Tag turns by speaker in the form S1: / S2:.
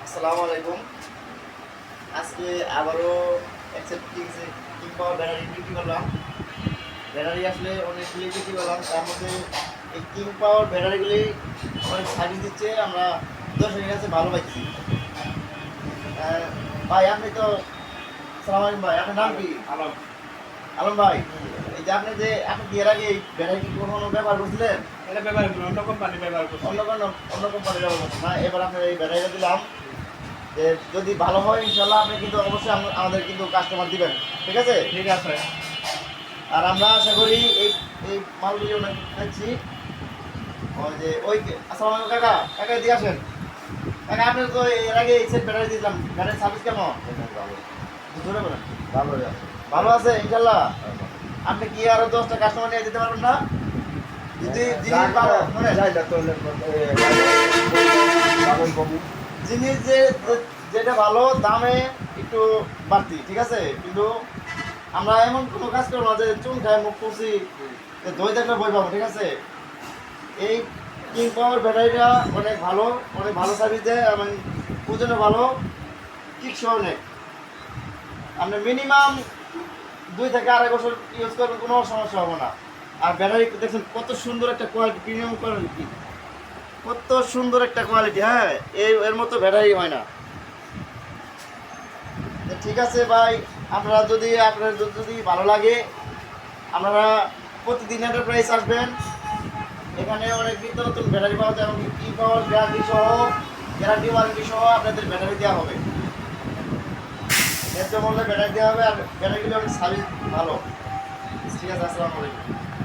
S1: আসসালামু আলাইকুম। আজকে আবারও কিং পাওয়ার ব্যাটারি বিক্রি করলাম। ব্যাটারি আসলে অনেকগুলি বিক্রি করলাম, তার মধ্যে এই কিং পাওয়ার ব্যাটারিগুলি অনেক সার্ভিস দিচ্ছে, আমরা দর্শকের কাছে ভালো পাইছি। ভাই আপনি তো, সালাম আলাইকুম ভাই, আপনার নাম কি?
S2: আলম।
S1: আলম ভাই, এই যে আপনি কি এর আগে এই ব্যাটারি কি কোনো ব্যবহার করছিলেন?
S2: এটা ব্যবহার করি, অন্য কোম্পানি ব্যবহার করছি।
S1: অন্য কোম্পানি ব্যবহার করছেন না? এবার আপনার এই ব্যাটারিটা দিলাম, যে যদি ভালো হয় ইনশাল্লাহ আপনি কিন্তু অবশ্যই আমাদের কিন্তু কাস্টমার দিবেন, ঠিক আছে?
S2: ঠিক আছে।
S1: আর আমরা আশা করি এই এই মালগুলি অনেক খাচ্ছি। ওই যে আসসালামু আলাইকুম কাকা, কাকা দিয়ে আসেন। কাকা আপনি তো এর আগে এই সেট ব্যাটারি দিয়েছিলাম, ব্যাটারি সার্ভিস কেমন? জোরে বলেন। ভালো আছে ইনশাল্লাহ। আপনি কি আরো 10টা কাস্টমার নিয়ে যেতে পারবেন না? যদি জিনিস ভালো শুনেন, জিনিস যেটা ভালো দামে একটু বাড়তি, ঠিক আছে? কিন্তু আমরা এমন কোনো কাজ করবো না যে চুন খায় মুখ করছি দই দেখলে বই পাবো, ঠিক আছে? এই কিং পাওয়ার ব্যাটারিটা অনেক ভালো সার্ভিস দেয় এবং ওজনে ভালো, টিকসই অনেক। আপনি মিনিমাম 2 থেকে 2.5 বছর ইউজ করবেন, কোনো সমস্যা হবে না। আর ব্যাটারি দেখছেন কত সুন্দর একটা কোয়ালিটি, প্রিমিয়াম কোয়ালিটি, কত সুন্দর একটা কোয়ালিটি। হ্যাঁ, এর মতো ব্যাটারি হয় না। ঠিক আছে ভাই, আপনার যদি ভালো লাগে, আপনারা প্রতিদিন এন্টারপ্রাইজ আসবেন। এখানে অনেক নিত্য নতুন ব্যাটারি পাওয়া যায় এবং কি পাওয়ার গ্যারান্টি ওয়ারেন্টি সহ আপনাদের ব্যাটারি দেওয়া হবে, ন্যায্য মূল্যে ব্যাটারি দেওয়া হবে। আর ব্যাটারিগুলো অনেক সার্ভিস ভালো। ঠিক আছে, আসসালামু আলাইকুম।